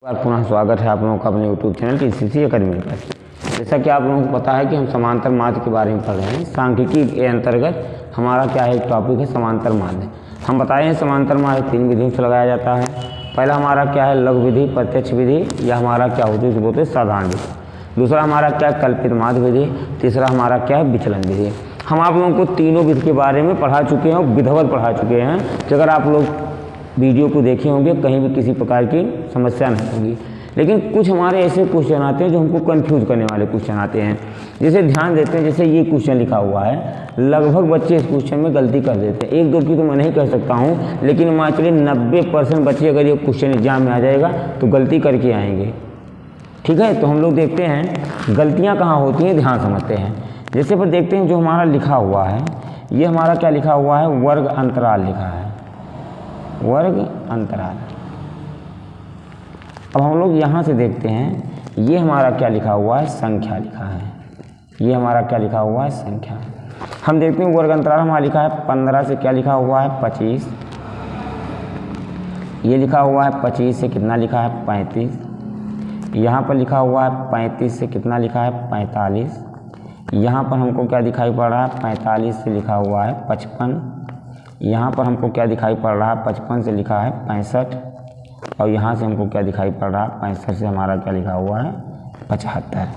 बार पुनः स्वागत है आप लोगों का अपने यूट्यूब चैनल TCC अकेडमी पर। जैसा कि आप लोगों को पता है कि हम समांतर माध्य के बारे में पढ़ रहे हैं। सांख्यिकी के अंतर्गत हमारा क्या है, एक टॉपिक है समांतर माध्य। हम बताए हैं समांतर माध्य 3 विधियों से लगाया जाता है। पहला हमारा क्या है, लघु विधि, प्रत्यक्ष विधि, या हमारा क्या होती है, बोलते हैं साधारण विधि। दूसरा हमारा क्या है, कल्पित माध्य विधि। तीसरा हमारा क्या है, विचलन विधि। हम आप लोगों को तीनों विधि के बारे में पढ़ा चुके हैं और विधिवत पढ़ा चुके हैं कि अगर आप लोग वीडियो को देखे होंगे कहीं भी किसी प्रकार की समस्या नहीं होगी। लेकिन कुछ हमारे ऐसे क्वेश्चन आते हैं जो हमको कंफ्यूज करने वाले क्वेश्चन आते हैं। जैसे ध्यान देते हैं, जैसे ये क्वेश्चन लिखा हुआ है, लगभग बच्चे इस क्वेश्चन में गलती कर देते हैं। 1-2 की तो मैं नहीं कह सकता हूँ, लेकिन मान चलिए 90% बच्चे अगर ये क्वेश्चन एग्जाम में आ जाएगा तो गलती करके आएंगे। ठीक है, तो हम लोग देखते हैं गलतियाँ कहाँ होती हैं, ध्यान समझते हैं। जैसे पर देखते हैं जो हमारा लिखा हुआ है, ये हमारा क्या लिखा हुआ है, वर्ग अंतराल लिखा है, वर्ग अंतराल। अब हम लोग यहाँ से देखते हैं, ये हमारा क्या लिखा हुआ है, संख्या लिखा है। ये हमारा क्या लिखा हुआ है, संख्या। हम देखते हैं वर्ग अंतराल हमारा लिखा है 15 से क्या लिखा हुआ है, 25। ये लिखा हुआ है 25 से कितना लिखा है, 35। यहाँ पर लिखा हुआ है 35 से कितना लिखा है, 45। यहाँ पर हमको क्या दिखाई पड़ रहा है, 45 से लिखा हुआ है 55। यहाँ पर हमको क्या दिखाई पड़ रहा है, 55 से लिखा है 65। और यहाँ से हमको क्या दिखाई पड़ रहा है, 65 से हमारा क्या लिखा हुआ है, 75।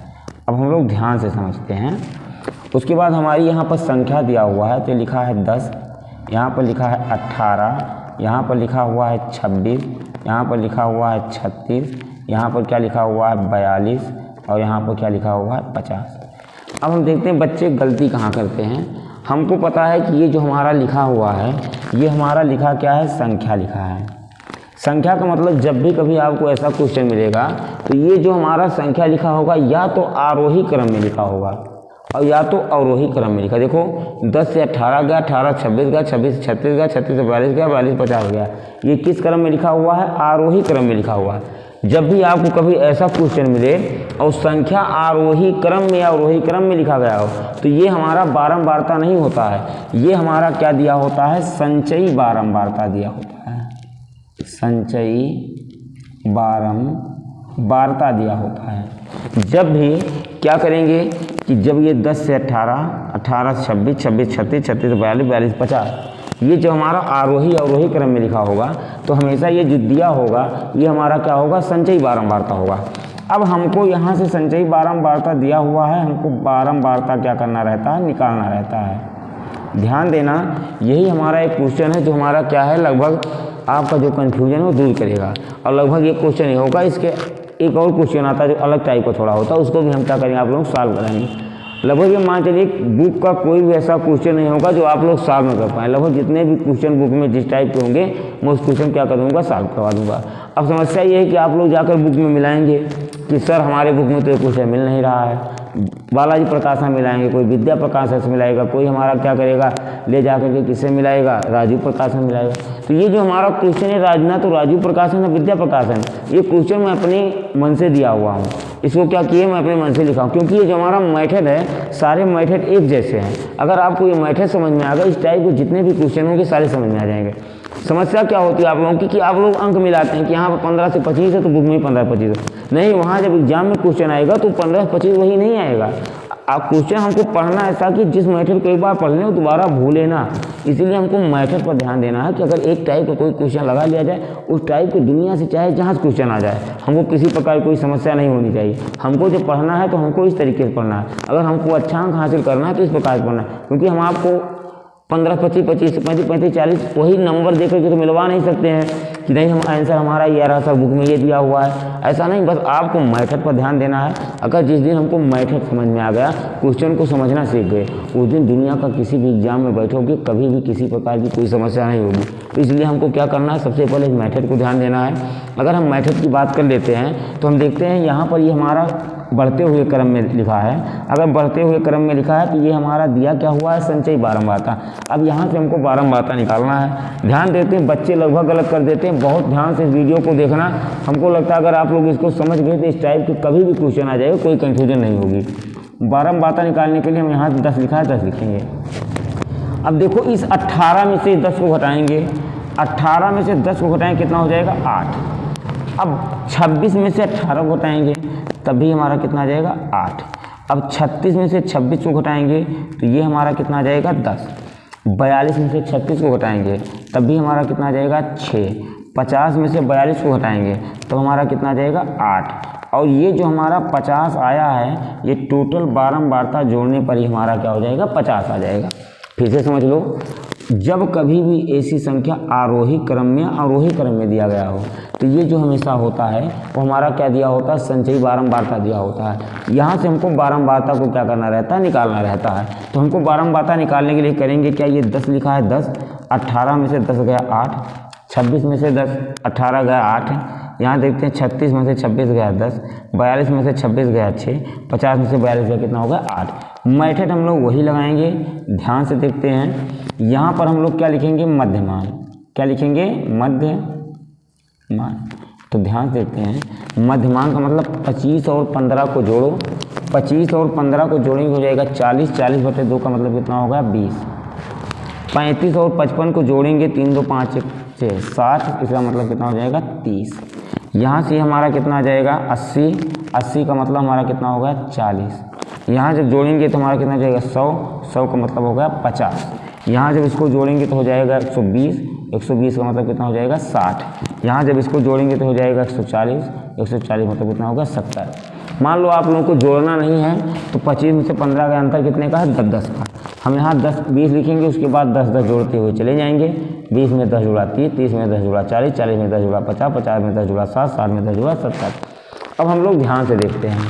अब हम लोग ध्यान से समझते हैं। उसके बाद हमारी यहाँ पर संख्या दिया हुआ है, तो लिखा है 10, यहाँ पर लिखा है 18, यहाँ पर लिखा हुआ है 26, यहाँ पर लिखा हुआ है 36, यहाँ पर क्या लिखा हुआ है 42, और यहाँ पर क्या लिखा हुआ है 50। अब हम देखते हैं बच्चे गलती कहाँ करते हैं। हमको पता है कि ये जो हमारा लिखा हुआ है, ये हमारा लिखा क्या है, संख्या लिखा है। संख्या का मतलब जब भी कभी आपको ऐसा क्वेश्चन मिलेगा तो ये जो हमारा संख्या लिखा होगा या तो आरोही क्रम में लिखा होगा और या तो अवरोही क्रम में लिखा। देखो 10 से 18 गया, 18 26 गया, 26 से 36 गया, 36 से 42 गया, 42 50 हो गया। ये किस क्रम में लिखा हुआ है, आरोही क्रम में लिखा हुआ है। जब भी आपको कभी ऐसा क्वेश्चन मिले और संख्या आरोही क्रम में या अवरोही क्रम में लिखा गया हो, तो ये हमारा बारंबारता नहीं होता है, ये हमारा क्या दिया होता है, संचयी बारंबारता दिया होता है। संचयी बारंबारता दिया होता है। जब भी क्या करेंगे कि जब ये 10 से 18, 18 से 26, 26 36, 36 से 42, 42 50, ये जो हमारा आरोही अवरोही क्रम में लिखा होगा, तो हमेशा ये जो दिया होगा ये हमारा क्या होगा, संचयी बारंबारता होगा। अब हमको यहाँ से संचयी बारंबारता दिया हुआ है, हमको बारंबारता क्या करना रहता है, निकालना रहता है। ध्यान देना, यही हमारा एक क्वेश्चन है जो हमारा क्या है, लगभग आपका जो कन्फ्यूजन है वो दूर करेगा। और लगभग ये क्वेश्चन ही होगा। इसके एक और क्वेश्चन आता है जो अलग टाइप का थोड़ा होता है, उसको भी हम क्या करेंगे, आप लोग सॉल्व करेंगे। लगभग ये मान चलिए बुक का कोई भी ऐसा क्वेश्चन नहीं होगा जो आप लोग सॉल्व न कर पाएँ। लगभग जितने भी क्वेश्चन बुक में जिस टाइप के होंगे मैं उस क्वेश्चन क्या कर दूँगा, सॉल्व करवा दूँगा। अब समस्या ये है कि आप लोग जाकर बुक में मिलाएंगे कि सर हमारे बुक में तो ये क्वेश्चन मिल नहीं रहा है। बालाजी प्रकाशन मिलाएंगे, कोई विद्या प्रकाशन से मिलाएगा, कोई हमारा क्या करेगा, ले जाकर के किससे मिलाएगा, राजीव प्रकाशन मिलाएगा। तो ये जो हमारा क्वेश्चन है राजना, तो राजीव प्रकाशन है विद्या प्रकाशन, ये क्वेश्चन मैं अपने मन से दिया हुआ हूँ। इसको क्या किए, मैं अपने मन से लिखा हूँ, क्योंकि ये जो हमारा मेथड है, सारे मेथड एक जैसे हैं। अगर आपको ये मेथड समझ में आ गया, इस टाइप के जितने भी क्वेश्चन होंगे सारे समझ में आ जाएंगे। समस्या क्या होती है आप लोगों की कि आप लोग अंक मिलाते हैं कि यहाँ पर 15 से 25 है तो बुक में 15-25 है। नहीं, वहाँ जब एग्जाम में क्वेश्चन आएगा तो 15-25 वही नहीं आएगा। आप क्वेश्चन हमको पढ़ना ऐसा कि जिस मेथड को एक बार पढ़ लें वो दोबारा भूले ना। इसीलिए हमको मेथड पर ध्यान देना है कि अगर एक टाइप का कोई क्वेश्चन लगा लिया जाए, उस टाइप की दुनिया से चाहे जहाँ से क्वेश्चन आ जाए, हमको किसी प्रकार की कोई समस्या नहीं होनी चाहिए। हमको जो पढ़ना है तो हमको इस तरीके से पढ़ना है। अगर हमको अच्छा अंक हासिल करना है तो इस प्रकार से पढ़ना है, क्योंकि हम आपको 15, 25, 25, 35, 40 वही नंबर दे करके तो मिलवा नहीं सकते हैं कि नहीं हम आंसर हमारा ये रहा, सर बुक में ये दिया हुआ है। ऐसा नहीं, बस आपको मेथड पर ध्यान देना है। अगर जिस दिन हमको मेथड समझ में आ गया, क्वेश्चन को समझना सीख गए, उस दिन दुनिया का किसी भी एग्जाम में बैठोगे कभी भी किसी प्रकार की कोई समस्या नहीं होगी। तो इसलिए हमको क्या करना है, सबसे पहले इस मेथड को ध्यान देना है। अगर हम मेथड की बात कर लेते हैं तो हम देखते हैं यहाँ पर ये हमारा बढ़ते हुए क्रम में लिखा है। अगर बढ़ते हुए क्रम में लिखा है तो ये हमारा दिया क्या हुआ है, संचयी बारंबारता। अब यहाँ से हमको बारंबारता निकालना है। ध्यान देते हैं, बच्चे लगभग गलत कर देते हैं। बहुत ध्यान से इस वीडियो को देखना। हमको लगता है अगर आप लोग इसको समझ गए तो इस टाइप के कभी भी क्वेश्चन आ जाएगा, कोई कन्फ्यूजन नहीं होगी। बारंबारता निकालने के लिए हम यहाँ 10 लिखा है, 10 लिखेंगे। अब देखो इस 18 में से 10 को घटाएंगे, 18 में से 10 को घटाएंगे कितना हो जाएगा, 8। अब 26 में से 18 को घटाएंगे तब भी हमारा कितना आ जाएगा 8। अब 36 में से 26 को घटाएंगे तो ये हमारा कितना आ जाएगा 10। 42 में से 36 को घटाएंगे तब भी हमारा कितना आ जाएगा 6। 50 में से 42 को घटाएंगे तब हमारा कितना आ जाएगा 8। और ये जो हमारा 50 आया है ये टोटल बारंबारता जोड़ने पर ही हमारा क्या हो जाएगा 50 आ जाएगा। फिर से समझ लो, जब कभी भी ऐसी संख्या आरोही क्रम में अवरोही क्रम में दिया गया हो तो ये जो हमेशा होता है वो हमारा क्या दिया होता है, संचयी बारंबारता दिया होता है। यहाँ से हमको बारंबारता को क्या करना रहता है, निकालना रहता है। तो हमको बारंबारता निकालने के लिए करेंगे क्या, ये 10 लिखा है 10, 18 में से 10 गया 8, 26 में से 10 18 गया 8, यहाँ देखते हैं 36 में से 26 गया 10, 42 में से 26 गया 6, 50 में से 42 गया कितना होगा 8। मेथड हम लोग वही लगाएंगे। ध्यान से देखते हैं, यहाँ पर हम लोग क्या लिखेंगे, मध्यमान। क्या लिखेंगे, मध्यमान। तो ध्यान से देखते हैं, मध्यमान का मतलब 25 और 15 को जोड़ो, 25 और 15 को जोड़ेंगे हो जाएगा 40, 40/2 का मतलब कितना होगा 20। 35 और 55 को जोड़ेंगे 3 2 5 6 60, इसका मतलब कितना हो जाएगा 30। यहाँ से हमारा कितना आ जाएगा 80, 80 का मतलब हमारा कितना होगा 40। यहाँ जब जोड़ेंगे तो हमारा कितना हो जाएगा 100, 100 का मतलब होगा 50। यहाँ जब इसको जोड़ेंगे तो हो जाएगा 120, 120 का मतलब कितना हो जाएगा 60। यहाँ जब इसको जोड़ेंगे तो हो जाएगा 140, 140 मतलब कितना होगा 70। मान लो आप लोगों को जोड़ना नहीं है तो 25 में से 15 का अंतर कितने का है, 10 का। हम यहाँ 10 20 लिखेंगे, उसके बाद 10 10 जोड़ते हुए चले जाएंगे। 20 में 10 जुड़ा 30, 30 में 10 जुड़ा 40, 40 में 10 जुड़ा 50, 50 में 10 जुड़ा 60, 60 में 10 जुड़ा 70। अब हम लोग ध्यान से देखते हैं,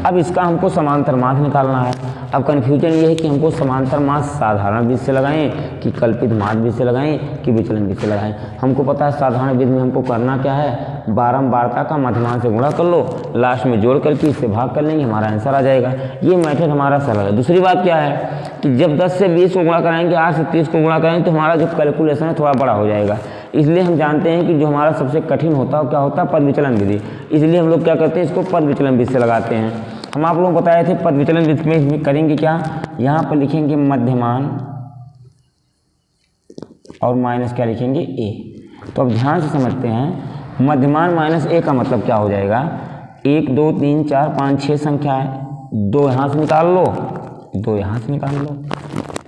अब इसका हमको समांतर माध्य निकालना है। अब कन्फ्यूजन ये है कि हमको समांतर माध्य साधारण विधि से लगाएं कि कल्पित माध्य विधि से लगाएं कि विचलन विधि से लगाएं। हमको पता है साधारण विधि में हमको करना क्या है, बारंबारता का मध्यमान से गुणा कर लो, लास्ट में जोड़ करके इससे भाग कर लेंगे, हमारा आंसर आ जाएगा। ये मेथड हमारा सरल है। दूसरी बात क्या है कि जब 10 से 20 को गुणा कराएंगे, 8 से 30 को गुणा कराएंगे तो हमारा जो कैलकुलेशन है थोड़ा बड़ा हो जाएगा। इसलिए हम जानते हैं कि जो हमारा सबसे कठिन होता है क्या होता है, पद विचलन विधि। इसलिए हम लोग क्या करते हैं, इसको पद विचलन विधि से लगाते हैं। हम आप लोगों को बताए थे पद विचलन विधि में करेंगे क्या, यहाँ पर लिखेंगे मध्यमान और माइनस क्या लिखेंगे a। तो अब ध्यान से समझते हैं, मध्यमान माइनस a का मतलब क्या हो जाएगा, 1 2 3 4 5 6 संख्या है, 2 यहाँ से निकाल लो, 2 यहाँ से निकाल लो।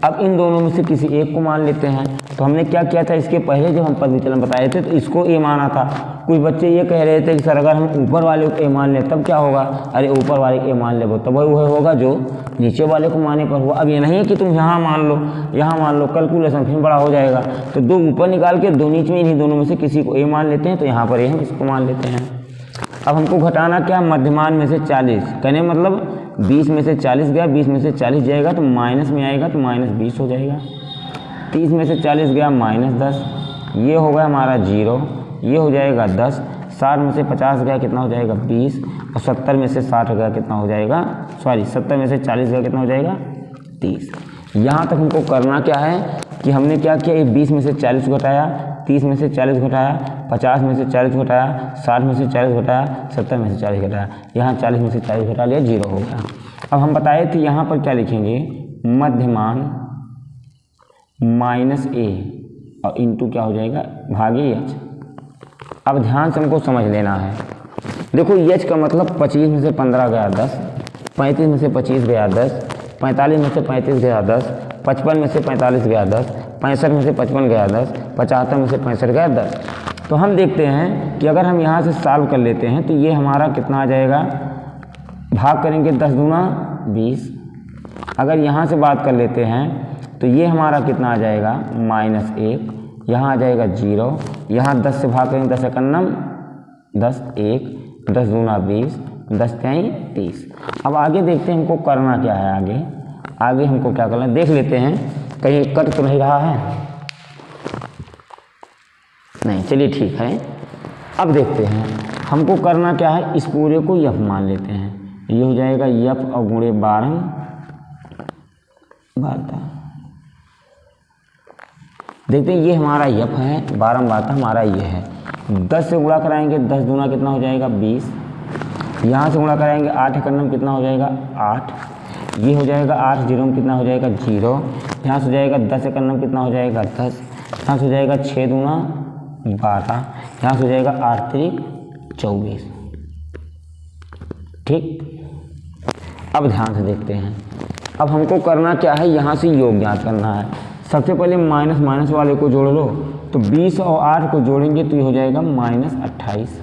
अब इन दोनों में से किसी एक को मान लेते हैं। तो हमने क्या किया था, इसके पहले जब हम पद विचलन बताए थे तो इसको a माना था। कुछ बच्चे ये कह रहे थे कि सर अगर हम ऊपर वाले को a मान ले तब क्या होगा, अरे ऊपर वाले को a मान ले तब वही होगा जो नीचे वाले को माने पर हुआ। अब ये नहीं है कि तुम यहाँ मान लो, यहाँ मान लो, कैलकुलेशन फिर बड़ा हो जाएगा। तो 2 ऊपर निकाल के 2 नीचे में, इन्हीं दोनों में से किसी को a मान लेते हैं। तो यहाँ पर हम इसको मान लेते हैं। अब हमको घटाना क्या, मध्यमान में से 40, कहने मतलब 20 में से 40 गया, 20 में से 40 जाएगा तो माइनस में आएगा तो -20 हो जाएगा। 30 में से 40 गया -10, ये हो गया हमारा 0, ये हो जाएगा 10। 60 में से 50 गया कितना हो जाएगा 20, और 70 में से 60 गया कितना हो जाएगा, 70 में से 40 गया कितना हो जाएगा 30। यहाँ तक हमको करना क्या है कि हमने क्या किया, 20 में से 40 घटाया, 30 में से 40 घटाया, 50 में से 40 घटाया, 60 में से 40 घटाया, 70 में से 40 घटाया, यहाँ 40 में से 40 घटा लिया, 0 हो गया। अब हम बताए थे यहाँ पर क्या लिखेंगे, मध्यमान माइनस a और इंटू क्या हो जाएगा भागे h। अब ध्यान से हमको समझ लेना है। देखो h का मतलब 25 में से 15 गया 10, 35 में से 25 गया 10, 45 में से 35 गया 10, 55 में से 45 गया 10, 65 में से 55 गया 10, 75 में से 65 गया 10। तो हम देखते हैं कि अगर हम यहाँ से सॉल्व कर लेते हैं तो ये हमारा कितना आ जाएगा, भाग करेंगे 10 दूना 20। अगर यहाँ से बात कर लेते हैं तो ये हमारा कितना आ जाएगा -1, यहाँ आ जाएगा 0, यहाँ 10 से भाग करेंगे 10 एकन्नम 10 1, 10 दूना 20, 10 3 30। अब आगे देखते हैं हमको करना क्या है। आगे हमको क्या करना है देख लेते हैं, कहीं कट तो नहीं रहा है, नहीं, चलिए ठीक है। अब देखते हैं हमको करना क्या है, इस पूरे को f मान लेते हैं। ये हो जाएगा f और गुणे 12 देखते हैं, ये हमारा f है, 12 बारह हमारा ये है। 10 से गुणा कराएंगे, 10 दूना कितना हो जाएगा 20, यहाँ से गुणा कराएंगे 8 एकन्नम कितना हो जाएगा 8, ये हो जाएगा 8 जीरो में कितना हो जाएगा 0, यहाँ से हो जाएगा 10 एकन्नम कितना हो जाएगा 10, यहाँ से हो जाएगा 6 दूना 12, यहाँ से हो जाएगा 8 त्रिक 24। ठीक, अब ध्यान से देखते हैं। अब हमको करना क्या है, यहाँ से योग ज्ञात करना है। सबसे पहले माइनस माइनस वाले को जोड़ लो, तो 20 और 8 को जोड़ेंगे तो ये हो जाएगा -28।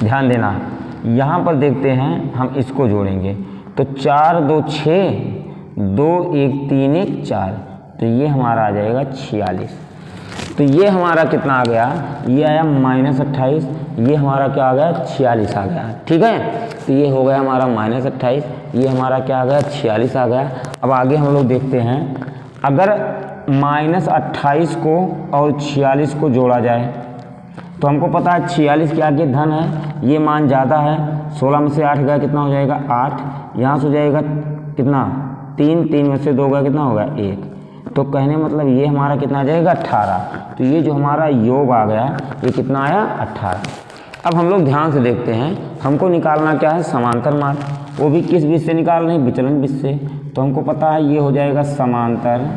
ध्यान देना, यहाँ पर देखते हैं हम इसको जोड़ेंगे तो 4 2 6 2 1 3 1 4, तो ये हमारा आ जाएगा 46। तो ये हमारा कितना आ गया, ये आया -28, ये हमारा क्या आ गया 46 आ गया। ठीक है, तो ये हो गया हमारा -28, ये हमारा क्या आ गया 46 आ गया। अब आगे हम लोग देखते हैं, अगर -28 को और 46 को जोड़ा जाए तो हमको पता है 46 के आगे धन है, ये मान ज़्यादा है। 16 में से 8 गया कितना हो जाएगा 8, यहाँ से हो जाएगा कितना 3, 3 में से 2 गया कितना होगा 1, तो कहने मतलब ये हमारा कितना आ जाएगा 18। तो ये जो हमारा योग आ गया ये कितना आया 18। अब हम लोग ध्यान से देखते हैं, हमको निकालना क्या है समांतर माध्य, वो भी किस बीच से निकाल रहे हैं, विचलन बीच से। तो हमको पता है ये हो जाएगा समांतर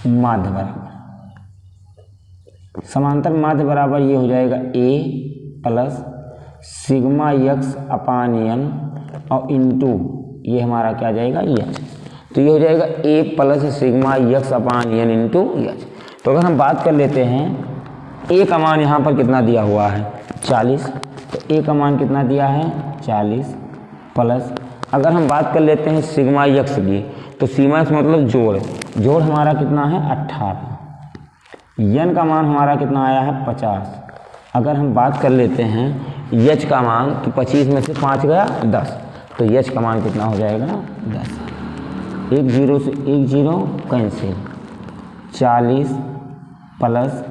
माध्य बराबर, समांतर माध्य बराबर ये हो जाएगा a plus sigma x upon n और इंटू ये हमारा क्या जाएगा एच। तो ये हो जाएगा a plus sigma x upon n into h. तो अगर हम बात कर लेते हैं a का मान यहाँ पर कितना दिया हुआ है 40, तो a का मान कितना दिया है 40 प्लस, अगर हम बात कर लेते हैं सिग्मा यक्स की, तो सिग्मा यक्स मतलब जोड़ हमारा कितना है 18, यन का मान हमारा कितना आया है 50। अगर हम बात कर लेते हैं यच का मान, तो 25 में से 5 गया 10, तो यच का मान कितना हो जाएगा 10। 1 0 से 1 0 कैंसिल, 40 प्लस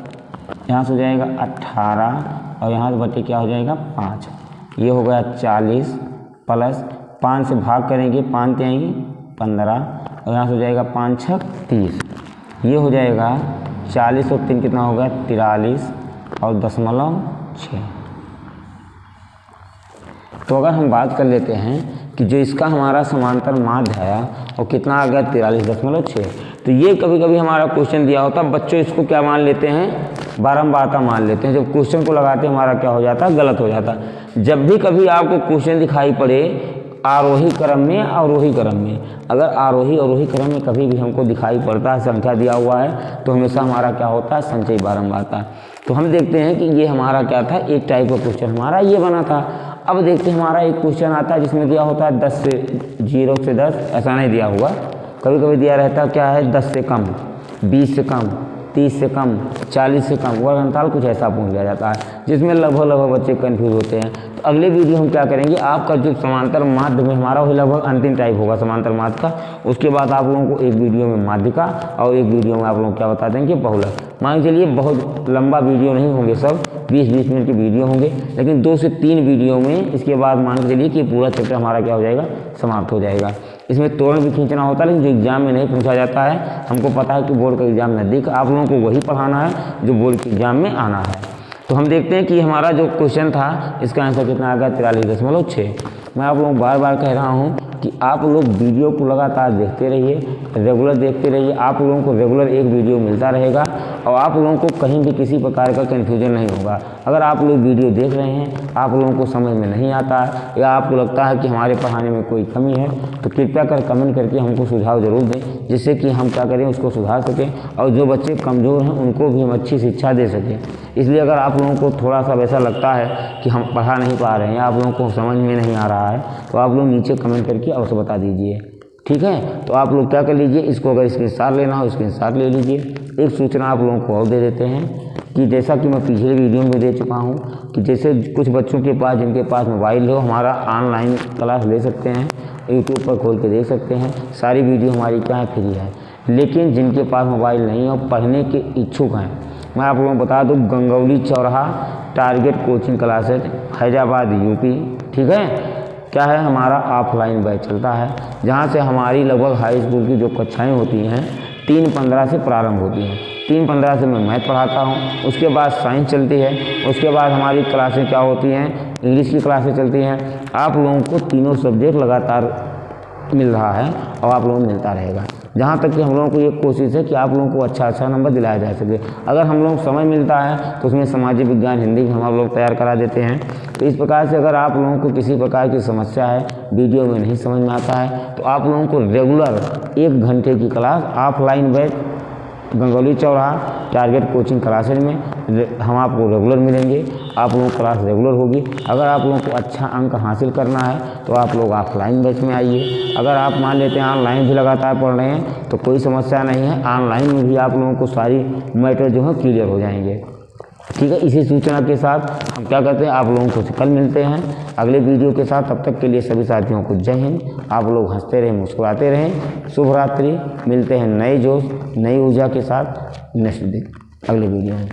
यहाँ से हो जाएगा 18 और यहाँ से बटे क्या हो जाएगा 5, ये हो गया 40 प्लस 5 से भाग करेंगे 5 आएंगे 15 और यहाँ से हो जाएगा 5 6 30, ये हो जाएगा 40 और 3 कितना होगा 43 और 0.6। तो अगर हम बात कर लेते हैं कि जो इसका हमारा समांतर माध्य है और कितना आ गया 43.6, तो ये कभी कभी हमारा क्वेश्चन दिया होता है, बच्चों इसको क्या मान लेते हैं बारंबारता मान लेते हैं। जब क्वेश्चन को लगाते हैं हमारा क्या हो जाता है गलत हो जाता है। जब भी कभी आपको क्वेश्चन दिखाई पड़े आरोही क्रम में अवरोही क्रम में, अगर आरोही अवरोही क्रम में कभी भी हमको दिखाई पड़ता है संख्या दिया हुआ है तो हमेशा हमारा क्या होता है संचयी बारंबारता। तो हम देखते हैं कि ये हमारा क्या था, एक टाइप का क्वेश्चन हमारा ये बना था। अब देखते हैं हमारा एक क्वेश्चन आता है जिसमें दिया होता है 10 से 0 से 10, ऐसा नहीं दिया हुआ, कभी कभी दिया रहता है क्या है 10 से कम, 20 से कम, 30 से कम, 40 से कम, वर्ग अंतराल कुछ ऐसा पूछ लिया जाता है जिसमें लगभग बच्चे कंफ्यूज होते हैं। तो अगले वीडियो हम क्या करेंगे, आपका जो समांतर माध्य में हमारा वही लगभग अंतिम टाइप होगा समांतर माध्य का, उसके बाद आप लोगों को एक वीडियो में माध्य का और एक वीडियो में आप लोग क्या बता देंगे बहुलक। मान के चलिए बहुत लंबा वीडियो नहीं होंगे, सब 20-20 मिनट के वीडियो होंगे, लेकिन 2 से 3 वीडियो में इसके बाद मान के चलिए कि पूरा चैप्टर हमारा क्या हो जाएगा समाप्त हो जाएगा। इसमें तोरण भी खींचना होता है, लेकिन जो एग्जाम में नहीं पूछा जाता है, हमको पता है कि बोर्ड का एग्जाम नज़दीक, आप लोगों को वही पढ़ाना है जो बोर्ड के एग्जाम में आना है। तो हम देखते हैं कि हमारा जो क्वेश्चन था इसका आंसर कितना आ गया 43.6। मैं आप लोगों को बार बार कह रहा हूँ कि आप लोग वीडियो को लगातार देखते रहिए, रेगुलर देखते रहिए, आप लोगों को रेगुलर एक वीडियो मिलता रहेगा और आप लोगों को कहीं भी किसी प्रकार का कन्फ्यूजन नहीं होगा। अगर आप लोग वीडियो देख रहे हैं, आप लोगों को समझ में नहीं आता है या आपको लगता है कि हमारे पढ़ाने में कोई कमी है, तो कृपया कर कमेंट करके हमको सुझाव ज़रूर दें, जिससे कि हम क्या करें उसको सुधार सकें और जो बच्चे कमज़ोर हैं उनको भी हम अच्छी शिक्षा दे सकें। इसलिए अगर आप लोगों को थोड़ा सा वैसा लगता है कि हम पढ़ा नहीं पा रहे हैं, आप लोगों को समझ में नहीं आ रहा है, तो आप लोग नीचे कमेंट करके अवश्य बता दीजिए। ठीक है, तो आप लोग क्या कर लीजिए, इसको अगर स्क्रीनशॉट लेना हो स्क्रीनशॉट ले लीजिए। एक सूचना आप लोगों को और दे देते हैं कि जैसा कि मैं पिछले वीडियो में दे चुका हूं कि जैसे कुछ बच्चों के पास जिनके पास मोबाइल हो, हमारा ऑनलाइन क्लास ले सकते हैं, यूट्यूब पर खोल के देख सकते हैं, सारी वीडियो हमारी क्या है फ्री है। लेकिन जिनके पास मोबाइल नहीं है और पढ़ने के इच्छुक हैं, मैं आप लोगों को बता दूं गंगौली चौराहा target coaching classes Hyderabad UP, ठीक है, क्या है हमारा ऑफलाइन बैच चलता है, जहां से हमारी लगभग हाई स्कूल की जो कक्षाएं होती हैं 3-15 से प्रारंभ होती हैं। 3-15 से मैं मैथ पढ़ाता हूं, उसके बाद साइंस चलती है, उसके बाद हमारी क्लासें क्या होती हैं इंग्लिश की क्लासें चलती हैं। आप लोगों को तीनों सब्जेक्ट लगातार मिल रहा है और आप लोगों को मिलता रहेगा। जहाँ तक कि हम लोगों को ये कोशिश है कि आप लोगों को अच्छा नंबर दिलाया जा सके। अगर हम लोग समय मिलता है तो उसमें सामाजिक विज्ञान, हिंदी भी हम लोग तैयार करा देते हैं। तो इस प्रकार से अगर आप लोगों को किसी प्रकार की समस्या है, वीडियो में नहीं समझ में आता है, तो आप लोगों को रेगुलर 1 घंटे की क्लास ऑफलाइन बैच गंगौली चौराहा टारगेट कोचिंग क्लासेज में हम आपको रेगुलर मिलेंगे। आप लोगों को क्लास रेगुलर होगी। अगर आप लोगों को अच्छा अंक हासिल करना है तो आप लोग ऑफलाइन बैच में आइए। अगर आप मान लेते हैं ऑनलाइन भी लगातार पढ़ रहे हैं तो कोई समस्या नहीं है, ऑनलाइन में भी आप लोगों को सारी मैटर जो है क्लियर हो जाएंगे। ठीक है, इसी सूचना के साथ हम क्या करते हैं, आप लोगों को कल मिलते हैं अगले वीडियो के साथ। तब तक के लिए सभी साथियों को जय हिंद। आप लोग हंसते रहें, मुस्कुराते रहें। शुभ रात्रि। मिलते हैं नए जोश, नई ऊर्जा के साथ नेक्स्ट दिन अगले वीडियो में।